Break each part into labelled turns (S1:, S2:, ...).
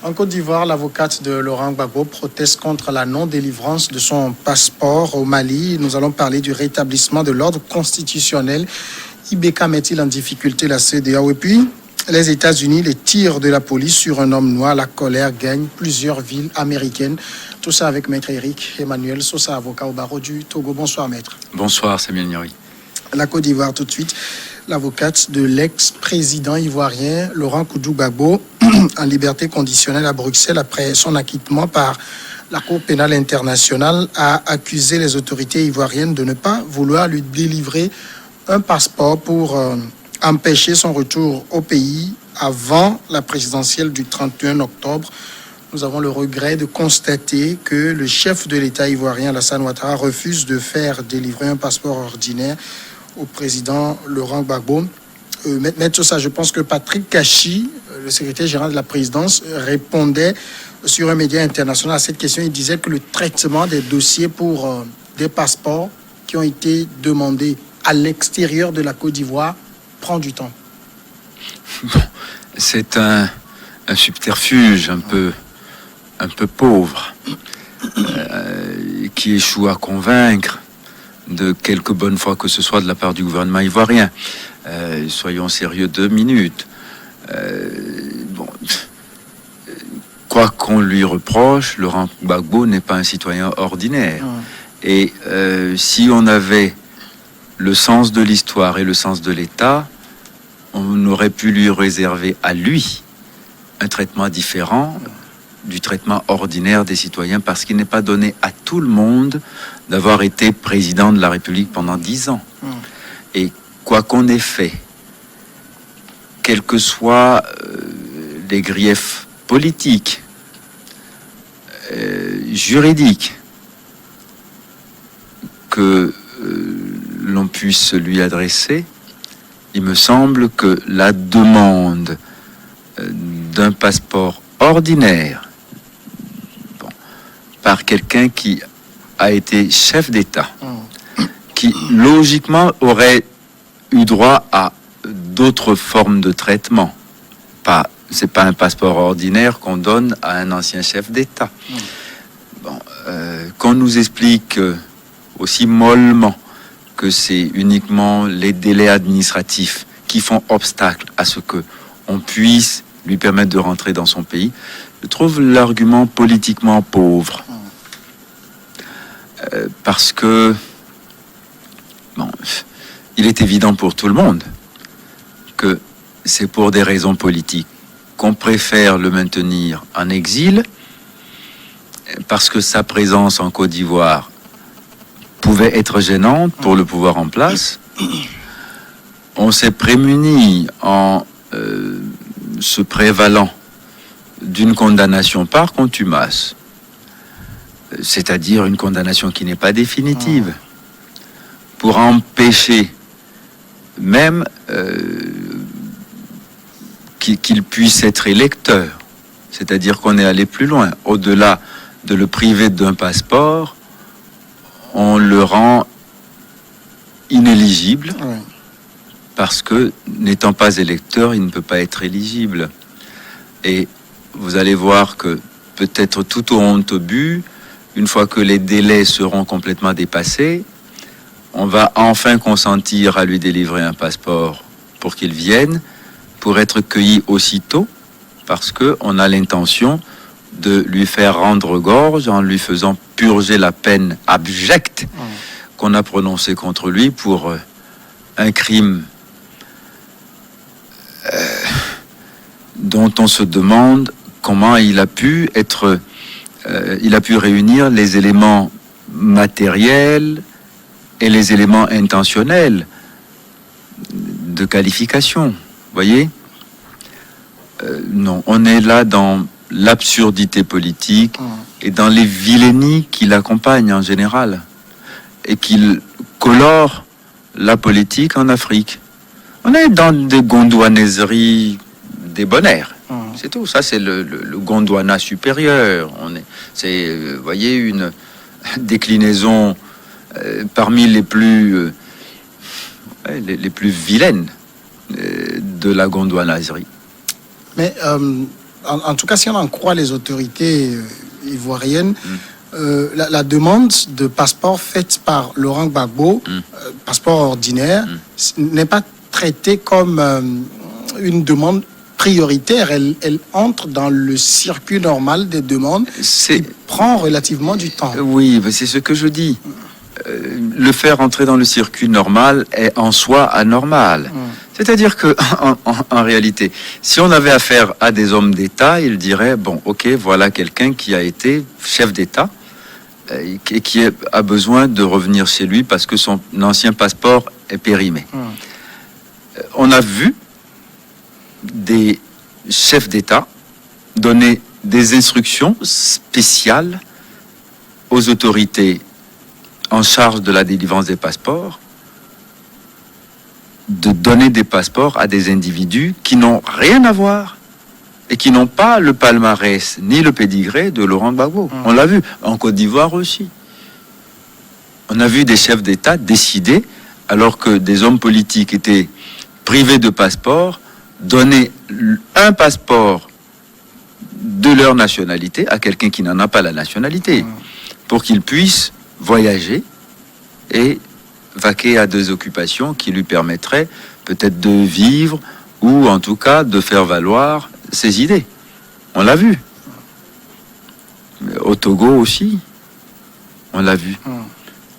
S1: En Côte d'Ivoire, l'avocate de Laurent Gbagbo proteste contre la non-délivrance de son passeport au Mali. Nous allons parler du rétablissement de l'ordre constitutionnel. Ibeka met-il en difficulté la CEDEAO? Et puis, les États-Unis, les tirs de la police sur un homme noir, la colère gagne plusieurs villes américaines. Tout ça avec Maître Eric Emmanuel Sosa, avocat au barreau du Togo. Bonsoir, Maître.
S2: Bonsoir, Samuel Nyori.
S1: La Côte d'Ivoire, tout de suite. L'avocate de l'ex-président ivoirien Laurent Gbagbo en liberté conditionnelle à Bruxelles après son acquittement par la Cour pénale internationale a accusé les autorités ivoiriennes de ne pas vouloir lui délivrer un passeport pour empêcher son retour au pays avant la présidentielle du 31 octobre. Nous avons le regret de constater que le chef de l'État ivoirien, Alassane Ouattara, refuse de faire délivrer un passeport ordinaire au président Laurent Gbagbo. Maître Sosa, je pense que Patrick Kachi, le secrétaire général de la présidence, répondait sur un média international à cette question. Il disait que le traitement des dossiers pour des passeports qui ont été demandés à l'extérieur de la Côte d'Ivoire prend du temps.
S2: Bon, c'est un subterfuge un peu pauvre qui échoue à convaincre de quelque bonne foi que ce soit de la part du gouvernement ivoirien. Soyons sérieux 2 minutes. Quoi qu'on lui reproche, Laurent Gbagbo n'est pas un citoyen ordinaire. Et si on avait le sens de l'histoire et le sens de l'État, on aurait pu lui réserver à lui un traitement différent du traitement ordinaire des citoyens, parce qu'il n'est pas donné à tout le monde d'avoir été président de la République pendant 10 ans. Et quoi qu'on ait fait, quels que soient les griefs politiques, juridiques, que l'on puisse lui adresser, il me semble que la demande d'un passeport ordinaire par quelqu'un qui a été chef d'État, qui logiquement aurait eu droit à d'autres formes de traitement. C'est pas un passeport ordinaire qu'on donne à un ancien chef d'État. Qu'on nous explique aussi mollement que c'est uniquement les délais administratifs qui font obstacle à ce que on puisse lui permettre de rentrer dans son pays, je trouve l'argument politiquement pauvre. Parce que il est évident pour tout le monde que c'est pour des raisons politiques qu'on préfère le maintenir en exil, parce que sa présence en Côte d'Ivoire pouvait être gênante pour le pouvoir en place. On s'est prémuni en se prévalant d'une condamnation par contumace, c'est-à-dire une condamnation qui n'est pas définitive, pour empêcher même qu'il puisse être électeur. C'est-à-dire qu'on est allé plus loin. Au-delà de le priver d'un passeport, on le rend inéligible, parce que, n'étant pas électeur, il ne peut pas être éligible. Et vous allez voir que, peut-être tout au honte au but, une fois que les délais seront complètement dépassés, on va enfin consentir à lui délivrer un passeport pour qu'il vienne, pour être cueilli aussitôt, parce qu'on a l'intention de lui faire rendre gorge en lui faisant purger la peine abjecte qu'on a prononcée contre lui pour un crime dont on se demande comment il a pu réunir les éléments matériels et les éléments intentionnels de qualification. Voyez, non, on est là dans l'absurdité politique et dans les vilainies qui l'accompagnent en général et qui colorent la politique en Afrique. On est dans des gondouanaiseries débonnaires. C'est tout. Ça, c'est le Gondwana supérieur. Vous voyez, une déclinaison parmi les plus vilaines de la gondouanaiserie.
S1: Mais en tout cas, si on en croit les autorités ivoiriennes, la demande de passeport faite par Laurent Gbagbo, passeport ordinaire, n'est pas traitée comme une demande prioritaire. Elle entre dans le circuit normal des demandes qui prend relativement du temps.
S2: Oui, c'est ce que je dis. Le faire entrer dans le circuit normal est en soi anormal. C'est-à-dire que, en réalité, si on avait affaire à des hommes d'État, ils diraient, bon, ok, voilà quelqu'un qui a été chef d'État et qui a besoin de revenir chez lui parce que son ancien passeport est périmé. On a vu des chefs d'État donner des instructions spéciales aux autorités en charge de la délivrance des passeports, de donner des passeports à des individus qui n'ont rien à voir et qui n'ont pas le palmarès ni le pédigré de Laurent Gbagbo. On l'a vu en Côte d'Ivoire aussi. On a vu des chefs d'État décider, alors que des hommes politiques étaient privés de passeport, donner un passeport de leur nationalité à quelqu'un qui n'en a pas la nationalité, pour qu'il puisse voyager et vaquer à des occupations qui lui permettraient peut-être de vivre ou en tout cas de faire valoir ses idées. On l'a vu. Au Togo aussi, on l'a vu.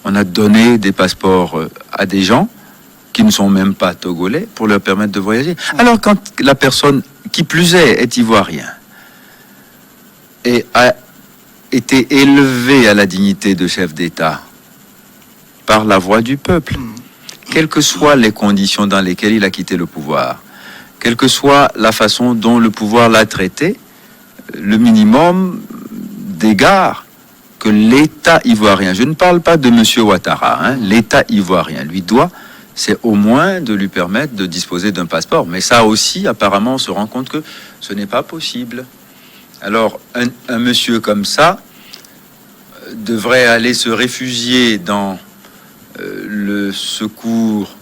S2: On a donné des passeports à des gens qui ne sont même pas togolais pour leur permettre de voyager. Alors quand la personne, qui plus est ivoirien, et a été élevé à la dignité de chef d'État par la voix du peuple, quelles que soient les conditions dans lesquelles il a quitté le pouvoir, quelle que soit la façon dont le pouvoir l'a traité, le minimum d'égard que l'État ivoirien, je ne parle pas de M. Ouattara, l'État ivoirien lui doit, c'est au moins de lui permettre de disposer d'un passeport. Mais ça aussi, apparemment, on se rend compte que ce n'est pas possible. Alors, un monsieur comme ça devrait aller se réfugier dans le secours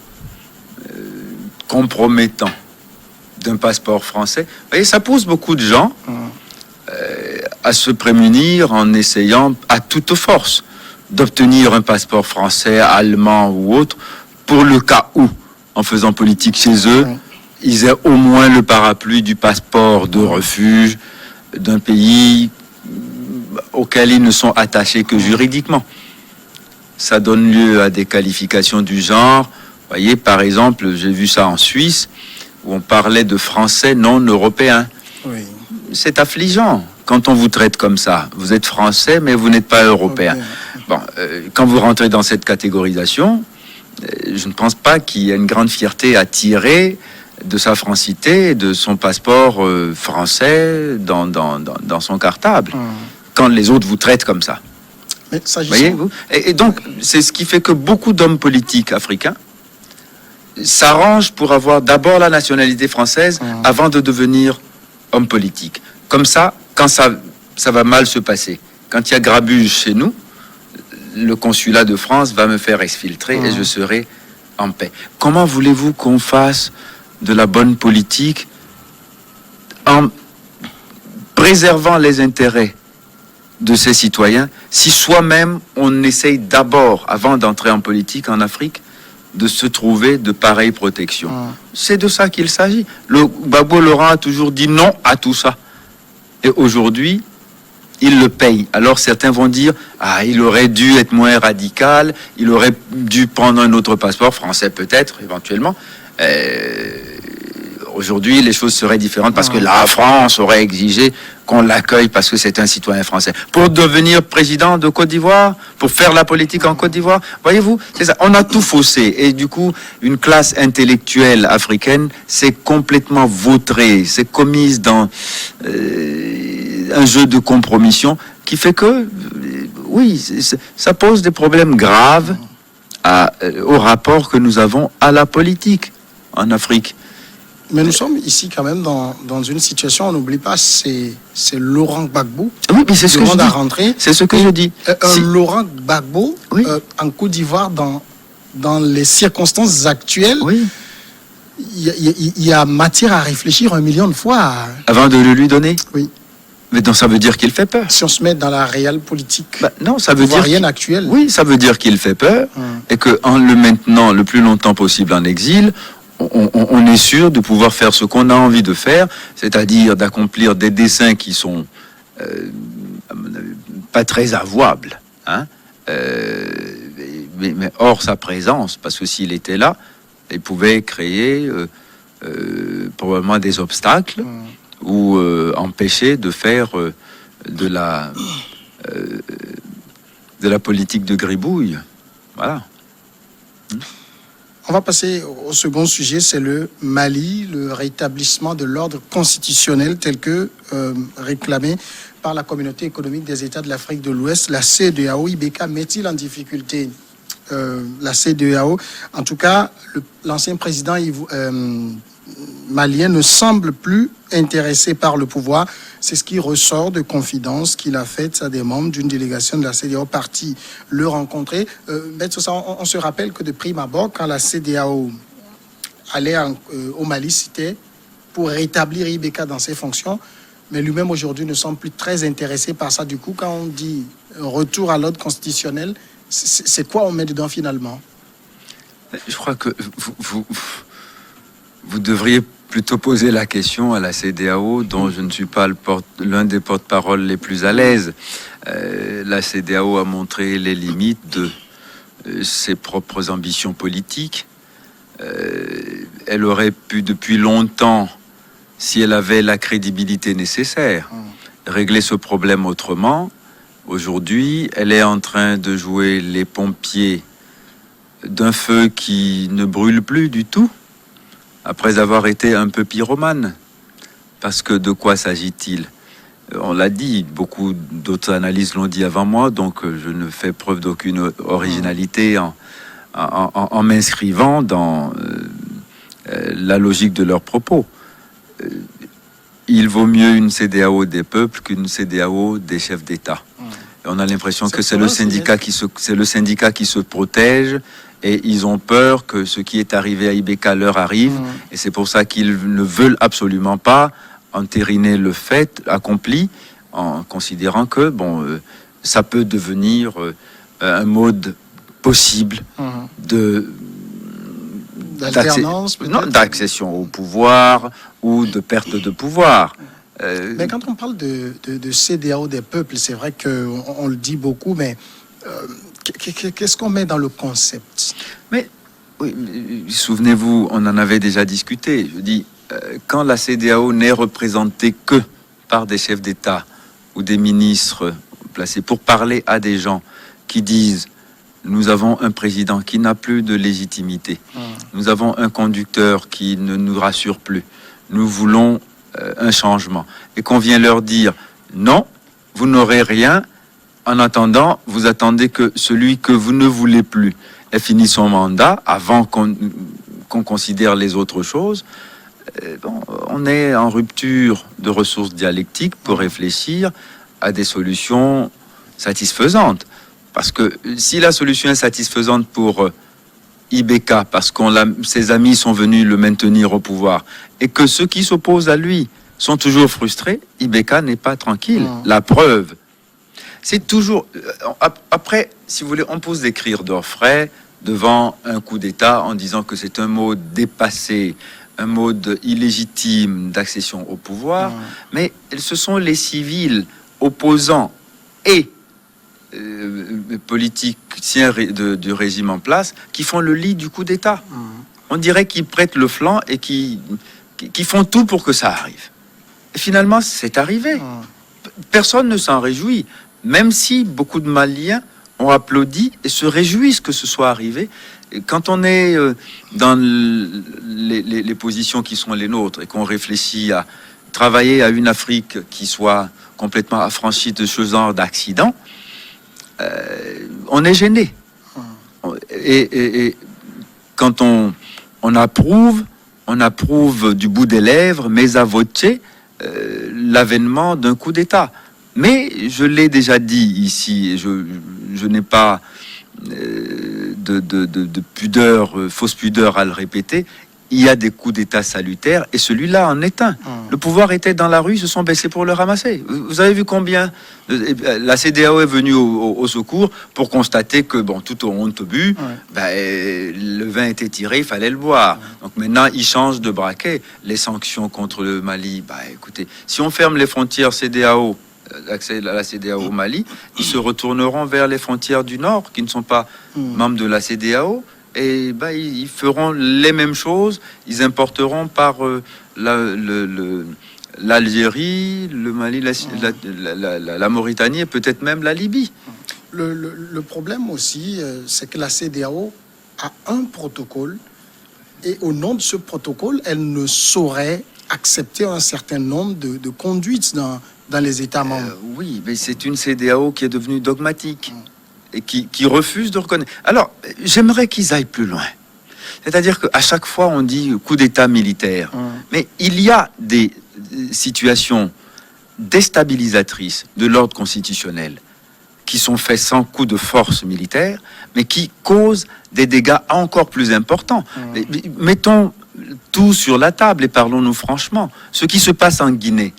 S2: compromettant d'un passeport français. Vous voyez, ça pousse beaucoup de gens à se prémunir en essayant à toute force d'obtenir un passeport français, allemand ou autre, pour le cas où, en faisant politique chez eux, ils aient au moins le parapluie du passeport de refuge d'un pays auquel ils ne sont attachés que juridiquement. Ça donne lieu à des qualifications du genre. Vous voyez, par exemple, j'ai vu ça en Suisse, où on parlait de Français non européens. Oui. C'est affligeant quand on vous traite comme ça. Vous êtes Français, mais vous n'êtes pas Européen. Bon, quand vous rentrez dans cette catégorisation, je ne pense pas qu'il y ait une grande fierté à tirer de sa francité et de son passeport français dans son cartable, quand les autres vous traitent comme ça.
S1: Mais
S2: voyez-vous ? Et donc, c'est ce qui fait que beaucoup d'hommes politiques africains s'arrangent pour avoir d'abord la nationalité française avant de devenir homme politique. Comme ça, quand ça va mal se passer, quand il y a grabuge chez nous, le consulat de France va me faire exfiltrer et je serai en paix. Comment voulez-vous qu'on fasse de la bonne politique en préservant les intérêts de ses citoyens si soi-même on essaye d'abord, avant d'entrer en politique en Afrique, de se trouver de pareilles protections. C'est de ça qu'il s'agit. Le Gbagbo Laurent a toujours dit non à tout ça. Et aujourd'hui, il le paye. Alors certains vont dire, il aurait dû être moins radical, il aurait dû prendre un autre passeport français peut-être, éventuellement. Aujourd'hui, les choses seraient différentes parce que la France aurait exigé qu'on l'accueille parce que c'est un citoyen français. Pour devenir président de Côte d'Ivoire, pour faire la politique en Côte d'Ivoire, voyez-vous, c'est ça. On a tout faussé. Et du coup, une classe intellectuelle africaine s'est complètement vautrée, s'est commise dans un jeu de compromission qui fait que, oui, ça pose des problèmes graves au rapport que nous avons à la politique en Afrique.
S1: Mais nous sommes ici quand même dans une situation, on n'oublie pas, c'est Laurent Gbagbo.
S2: Oui, mais c'est ce que je dis. C'est ce que je dis.
S1: Laurent Gbagbo, en Côte d'Ivoire, dans les circonstances actuelles, il y a matière à réfléchir 1 million de fois.
S2: Avant de le lui donner.
S1: Oui.
S2: Mais donc ça veut dire qu'il fait peur.
S1: Si on se met dans la réelle politique
S2: Non, ça veut dire
S1: ivoirienne actuelle.
S2: Oui, ça veut dire qu'il fait peur et qu'en le maintenant le plus longtemps possible en exil, on est sûr de pouvoir faire ce qu'on a envie de faire, c'est-à-dire d'accomplir des desseins qui sont pas très avouables, hein, mais hors sa présence, parce que s'il était là, il pouvait créer probablement des obstacles ou empêcher de faire de la politique de gribouille. Voilà.
S1: On va passer au second sujet, c'est le Mali, le rétablissement de l'ordre constitutionnel tel que réclamé par la communauté économique des États de l'Afrique de l'Ouest. La CEDEAO, IBK met-il en difficulté la CEDEAO? En tout cas, l'ancien président malien ne semble plus intéressé par le pouvoir. C'est ce qui ressort de confidences qu'il a faites à des membres d'une délégation de la CEDEAO partie le rencontrer. On se rappelle que de prime abord, quand la CEDEAO allait au Mali, c'était pour rétablir IBK dans ses fonctions. Mais lui-même aujourd'hui ne semble plus très intéressé par ça. Du coup, quand on dit retour à l'ordre constitutionnel, c'est quoi on met dedans finalement?
S2: Je crois que vous devriez plutôt poser la question à la CEDEAO, dont je ne suis pas l'un des porte-parole les plus à l'aise. La CEDEAO a montré les limites de ses propres ambitions politiques. Elle aurait pu depuis longtemps, si elle avait la crédibilité nécessaire, régler ce problème autrement. Aujourd'hui, elle est en train de jouer les pompiers d'un feu qui ne brûle plus du tout, après avoir été un peu pyromane. Parce que de quoi s'agit-il? On l'a dit, beaucoup d'autres analystes l'ont dit avant moi, donc je ne fais preuve d'aucune originalité en m'inscrivant dans la logique de leurs propos. Il vaut mieux une CEDEAO des peuples qu'une CEDEAO des chefs d'État. Et on a l'impression que c'est le syndicat qui se protège, et ils ont peur que ce qui est arrivé à IBK leur arrive, et c'est pour ça qu'ils ne veulent absolument pas entériner le fait accompli, en considérant que ça peut devenir un mode possible
S1: d'alternance,
S2: d'accession au pouvoir ou de perte de pouvoir.
S1: Mais quand on parle de CEDEAO des peuples, c'est vrai qu'on le dit beaucoup, mais qu'est-ce qu'on met dans le concept?
S2: Mais oui, souvenez-vous, on en avait déjà discuté. Je dis, quand la CEDEAO n'est représentée que par des chefs d'État ou des ministres placés pour parler à des gens qui disent: nous avons un président qui n'a plus de légitimité, nous avons un conducteur qui ne nous rassure plus, nous voulons un changement, et qu'on vient leur dire: non, vous n'aurez rien, en attendant, vous attendez que celui que vous ne voulez plus ait fini son mandat avant qu'on considère les autres choses. On est en rupture de ressources dialectiques pour réfléchir à des solutions satisfaisantes. Parce que si la solution est satisfaisante pour IBK, parce que ses amis sont venus le maintenir au pouvoir, et que ceux qui s'opposent à lui sont toujours frustrés, IBK n'est pas tranquille. La preuve, c'est toujours... Après, si vous voulez, on pose des cris d'orfraie devant un coup d'État en disant que c'est un mode dépassé, un mode illégitime d'accession au pouvoir, mais ce sont les civils opposants et politiciens du régime en place qui font le lit du coup d'État. On dirait qu'ils prêtent le flanc et qui font tout pour que ça arrive. Et finalement, c'est arrivé. Personne ne s'en réjouit, même si beaucoup de Maliens ont applaudi et se réjouissent que ce soit arrivé. Et quand on est dans les positions qui sont les nôtres et qu'on réfléchit à travailler à une Afrique qui soit complètement affranchie de ce genre d'accident, on est gêné. Et quand on approuve du bout des lèvres, mais à voter l'avènement d'un coup d'État. Mais je l'ai déjà dit ici, et je n'ai pas de pudeur, fausse pudeur à le répéter, il y a des coups d'État salutaires et celui-là en est un. Le pouvoir était dans la rue, ils se sont baissés pour le ramasser. Vous avez vu combien la CEDEAO est venue au secours pour constater que, bon, tout au honte bu, le vin était tiré, il fallait le boire. Donc maintenant, ils changent de braquet. Les sanctions contre le Mali, écoutez, si on ferme les frontières CEDEAO, l'accès à la CEDEAO au Mali, ils se retourneront vers les frontières du Nord, qui ne sont pas membres de la CEDEAO, et ils feront les mêmes choses. Ils importeront par l'Algérie, le Mali, la Mauritanie et peut-être même la Libye.
S1: Le problème aussi, c'est que la CEDEAO a un protocole et au nom de ce protocole, elle ne saurait accepter un certain nombre de conduites dans les États membres.
S2: Oui, mais c'est une CEDEAO qui est devenue dogmatique et qui refuse de reconnaître. Alors, j'aimerais qu'ils aillent plus loin. C'est-à-dire qu'à chaque fois, on dit coup d'État militaire. Mais il y a des situations déstabilisatrices de l'ordre constitutionnel qui sont faites sans coup de force militaire, mais qui causent des dégâts encore plus importants. Mettons tout sur la table et parlons-nous franchement. Ce qui se passe en Guinée,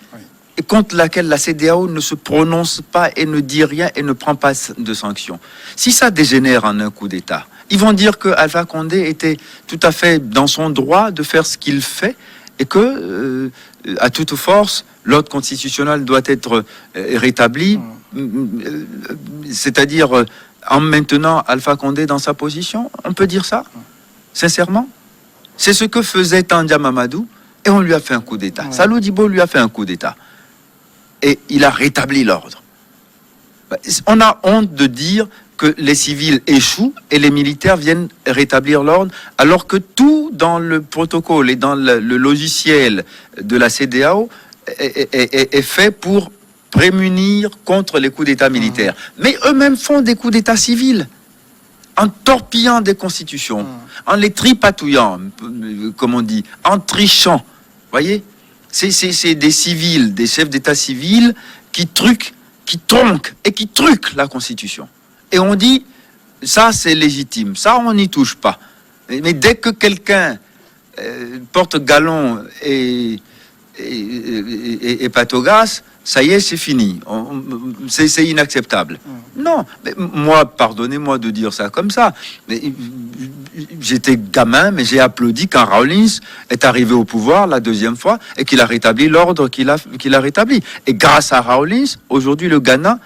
S2: et contre laquelle la CEDEAO ne se prononce pas et ne dit rien et ne prend pas de sanctions. Si ça dégénère en un coup d'État, ils vont dire que Alpha Condé était tout à fait dans son droit de faire ce qu'il fait et que, à toute force, l'ordre constitutionnel doit être rétabli, c'est-à-dire en maintenant Alpha Condé dans sa position. On peut dire ça, sincèrement. C'est ce que faisait Tandia Mamadou et on lui a fait un coup d'État. Salou Dibo lui a fait un coup d'État. Et il a rétabli l'ordre. On a honte de dire que les civils échouent et les militaires viennent rétablir l'ordre, alors que tout dans le protocole et dans le logiciel de la CEDEAO est fait pour prémunir contre les coups d'État militaires. Mais eux-mêmes font des coups d'État civils, en torpillant des constitutions, en les tripatouillant, comme on dit, en trichant. Voyez ? C'est des civils, des chefs d'État civils qui truquent, qui tronquent et qui truquent la Constitution. Et on dit, ça c'est légitime, ça on n'y touche pas. Mais dès que quelqu'un porte galon et patogas, ça y est, c'est fini. C'est inacceptable. Non, mais moi, pardonnez-moi de dire ça comme ça. Mais j'étais gamin, mais j'ai applaudi quand Rawlins est arrivé au pouvoir la deuxième fois et qu'il a rétabli l'ordre qu'il a rétabli. Et grâce à Rawlins, aujourd'hui, le Ghana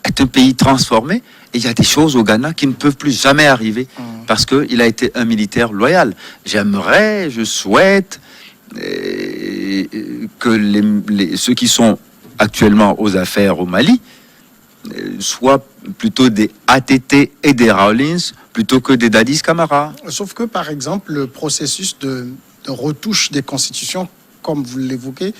S2: est un pays transformé. Et il y a des choses au Ghana qui ne peuvent plus jamais arriver parce qu'il a été un militaire loyal. Je souhaite que ceux qui sont actuellement aux affaires au Mali soient plutôt des ATT et des Rawlins plutôt que des Dadis Camara.
S1: Sauf que, par exemple, le processus de retouche des constitutions, comme vous l'évoquez,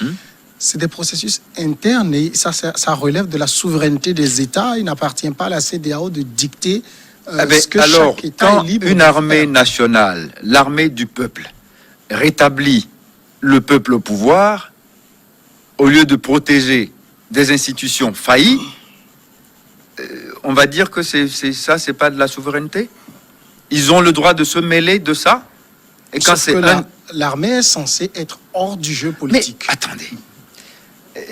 S1: c'est des processus internes et ça relève de la souveraineté des États. Il n'appartient pas à la CEDEAO de dicter ce que
S2: alors,
S1: chaque État
S2: quand
S1: est libre
S2: une
S1: de
S2: armée
S1: faire.
S2: nationale, l'armée du peuple, rétablit le peuple au pouvoir, au lieu de protéger des institutions faillies, on va dire que c'est pas de la souveraineté. Ils ont le droit de se mêler de ça. Et quand
S1: Sauf que l'armée est censée être hors du jeu politique.
S2: Mais attendez,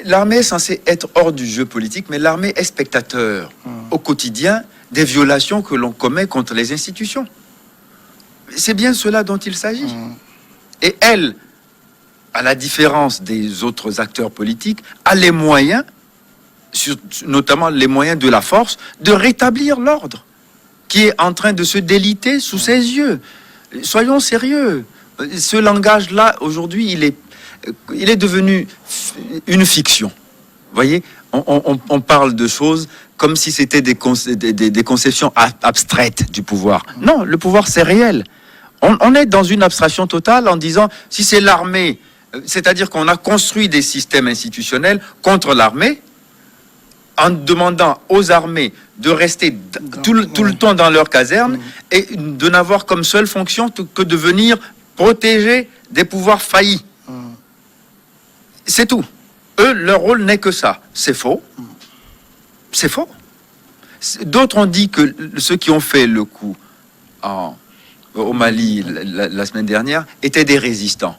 S2: l'armée est censée être hors du jeu politique, mais l'armée est spectateur au quotidien des violations que l'on commet contre les institutions. C'est bien cela dont il s'agit. Et elle, à la différence des autres acteurs politiques, a les moyens, notamment les moyens de la force, de rétablir l'ordre qui est en train de se déliter sous ses yeux. Soyons sérieux. Ce langage-là, aujourd'hui, il est devenu une fiction. Vous voyez, on parle de choses comme si c'était des conceptions abstraites du pouvoir. Non, le pouvoir, c'est réel. On est dans une abstraction totale en disant, si c'est l'armée, c'est-à-dire qu'on a construit des systèmes institutionnels contre l'armée, en demandant aux armées de rester tout le temps dans leur caserne et de n'avoir comme seule fonction que de venir protéger des pouvoirs faillis. C'est tout. Eux, leur rôle n'est que ça. C'est faux. C'est faux. D'autres ont dit que ceux qui ont fait le coup au Mali la semaine dernière étaient des résistants.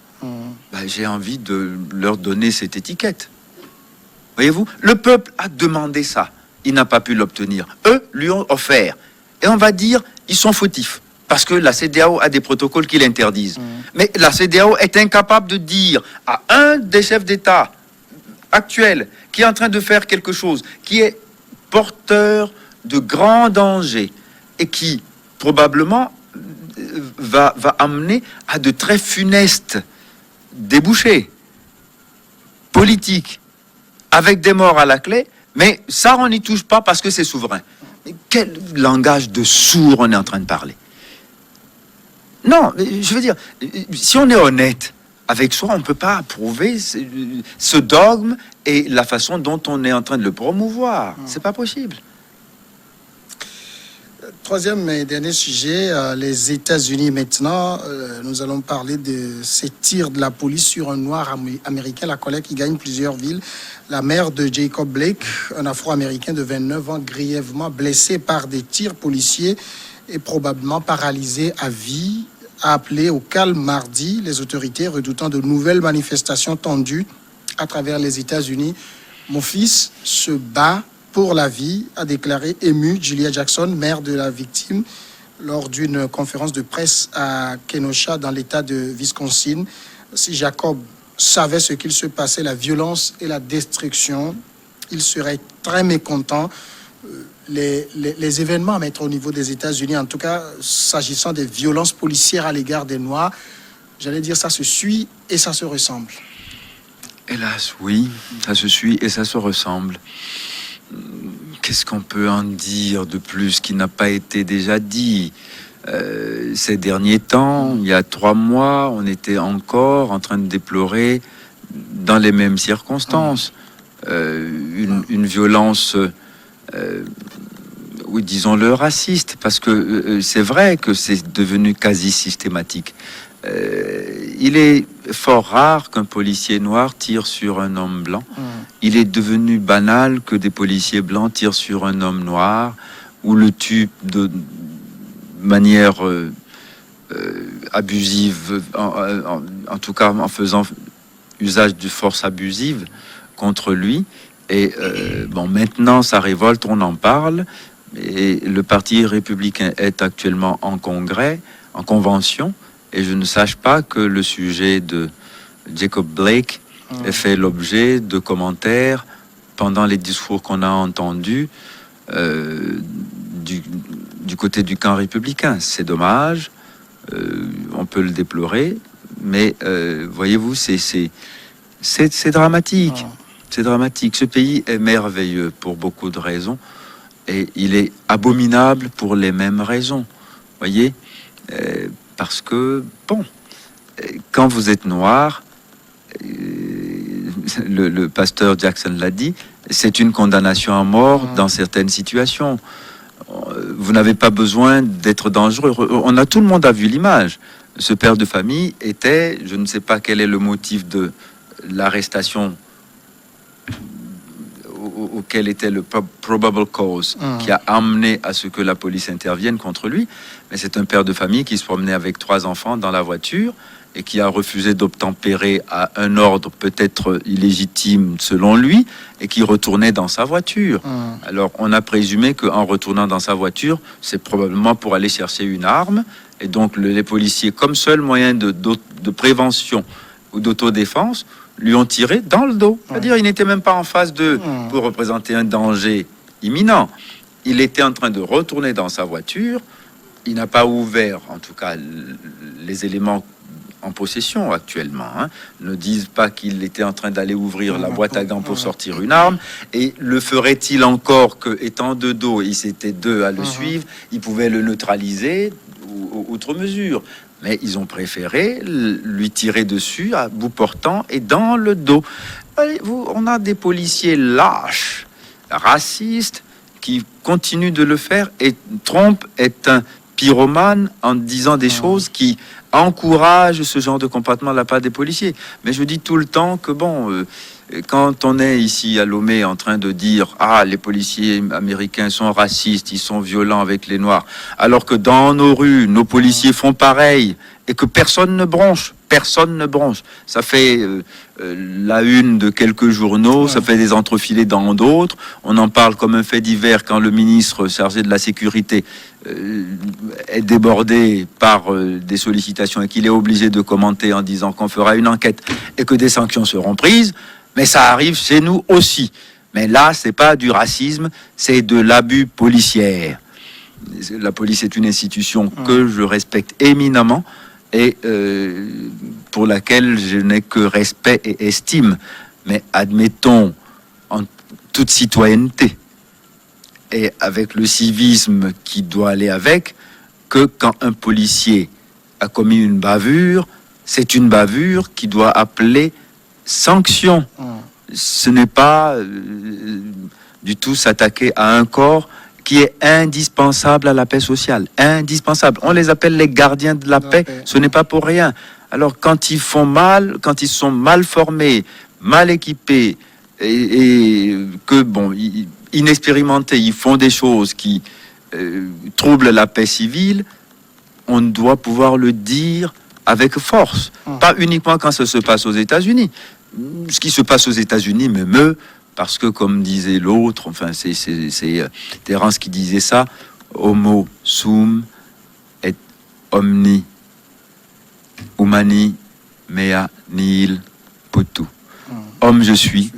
S2: J'ai envie de leur donner cette étiquette. Voyez-vous, le peuple a demandé ça. Il n'a pas pu l'obtenir. Eux lui ont offert. Et on va dire, ils sont fautifs. Parce que la CEDEAO a des protocoles qui l'interdisent. Mais la CEDEAO est incapable de dire à un des chefs d'État actuels qui est en train de faire quelque chose, qui est porteur de grands dangers et qui probablement va amener à de très funestes débouchés politiques avec des morts à la clé, mais ça on n'y touche pas parce que c'est souverain. Mais quel langage de sourd on est en train de parler? Non, je veux dire, si on est honnête avec soi, on ne peut pas approuver ce dogme et la façon dont on est en train de le promouvoir. C'est pas possible.
S1: Troisième et dernier sujet, les États-Unis maintenant. Nous allons parler de ces tirs de la police sur un noir américain, la colère qui gagne plusieurs villes. La mère de Jacob Blake, un Afro-Américain de 29 ans, grièvement blessé par des tirs policiers et probablement paralysé à vie, a appelé au calme mardi, les autorités redoutant de nouvelles manifestations tendues à travers les États-Unis. Mon fils se bat pour la vie, a déclaré ému Julia Jackson, mère de la victime, lors d'une conférence de presse à Kenosha, dans l'État de Wisconsin. Si Jacob savait ce qu'il se passait, la violence et la destruction, il serait très mécontent. Les événements à mettre au niveau des États-Unis, en tout cas s'agissant des violences policières à l'égard des Noirs, j'allais dire ça se suit et ça se ressemble.
S2: Hélas, oui, ça se suit et ça se ressemble. Qu'est-ce qu'on peut en dire de plus qui n'a pas été déjà dit? Ces derniers temps, il y a 3 mois, on était encore en train de déplorer, dans les mêmes circonstances, une violence, oui, disons-le, raciste, parce que c'est vrai que c'est devenu quasi systématique. Il est fort rare qu'un policier noir tire sur un homme blanc. Il est devenu banal que des policiers blancs tirent sur un homme noir ou le tuent de manière abusive, en tout cas en faisant usage de force abusive contre lui. Et bon, maintenant, ça révolte, on en parle. Et le Parti républicain est actuellement en congrès, en convention. Et je ne sache pas que le sujet de Jacob Blake ait fait l'objet de commentaires pendant les discours qu'on a entendus du côté du camp républicain. C'est dommage, on peut le déplorer, mais voyez-vous, c'est dramatique. C'est dramatique. Ce pays est merveilleux pour beaucoup de raisons et il est abominable pour les mêmes raisons. Voyez, parce que, bon, quand vous êtes noir, le pasteur Jackson l'a dit, c'est une condamnation à mort dans certaines situations. Vous n'avez pas besoin d'être dangereux. Tout le monde a vu l'image. Ce père de famille était, je ne sais pas quel est le motif de l'arrestation auquel était le probable cause qui a amené à ce que la police intervienne contre lui. Mais c'est un père de famille qui se promenait avec 3 enfants dans la voiture et qui a refusé d'obtempérer à un ordre peut-être illégitime selon lui et qui retournait dans sa voiture. Alors on a présumé qu'en retournant dans sa voiture, c'est probablement pour aller chercher une arme. Et donc les policiers, comme seul moyen de prévention ou d'autodéfense, lui ont tiré dans le dos. C'est-à-dire, il n'était même pas en face d'eux pour représenter un danger imminent. Il était en train de retourner dans sa voiture. Il n'a pas ouvert, en tout cas, les éléments en possession actuellement. Ne disent pas qu'il était en train d'aller ouvrir la boîte à gants pour sortir une arme. Et le ferait-il encore que, étant de dos, ils étaient 2 à le suivre, ils pouvaient le neutraliser, outre mesure. Mais ils ont préféré lui tirer dessus à bout portant et dans le dos. On a des policiers lâches, racistes, qui continuent de le faire. Et Trump est un pyromane en disant des choses qui encouragent ce genre de comportement de la part des policiers. Mais je dis tout le temps que bon, quand on est ici à Lomé en train de dire les policiers américains sont racistes, ils sont violents avec les Noirs, alors que dans nos rues, nos policiers font pareil et que personne ne bronche. Ça fait la une de quelques journaux, ça fait des entrefilés dans d'autres. On en parle comme un fait divers quand le ministre chargé de la sécurité est débordé par des sollicitations et qu'il est obligé de commenter en disant qu'on fera une enquête et que des sanctions seront prises. Mais ça arrive chez nous aussi. Mais là, c'est pas du racisme, c'est de l'abus policier. La police est une institution que je respecte éminemment et pour laquelle je n'ai que respect et estime. Mais admettons, en toute citoyenneté, et avec le civisme qui doit aller avec, que quand un policier a commis une bavure, c'est une bavure qui doit appeler sanction. Ce n'est pas du tout s'attaquer à un corps qui est indispensable à la paix sociale. Indispensable. On les appelle les gardiens de la paix. Ce n'est pas pour rien. Alors quand ils font mal, quand ils sont mal formés, mal équipés, et que, inexpérimentés, ils font des choses qui troublent la paix civile, on doit pouvoir le dire avec force. Pas uniquement quand ça se passe aux États-Unis. Ce qui se passe aux États-Unis m'émeut, parce que, comme disait l'autre, enfin, c'est Terence qui disait ça, homo sum et omni humani mea nihil putu. Homme je suis,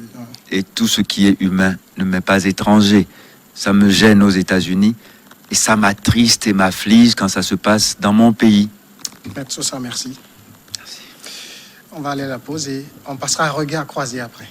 S2: et tout ce qui est humain ne m'est pas étranger. Ça me gêne aux États-Unis, et ça m'attriste et m'afflige quand ça se passe dans mon pays.
S1: Maître Sosa, merci. On va aller à la pause et on passera un regard croisé après.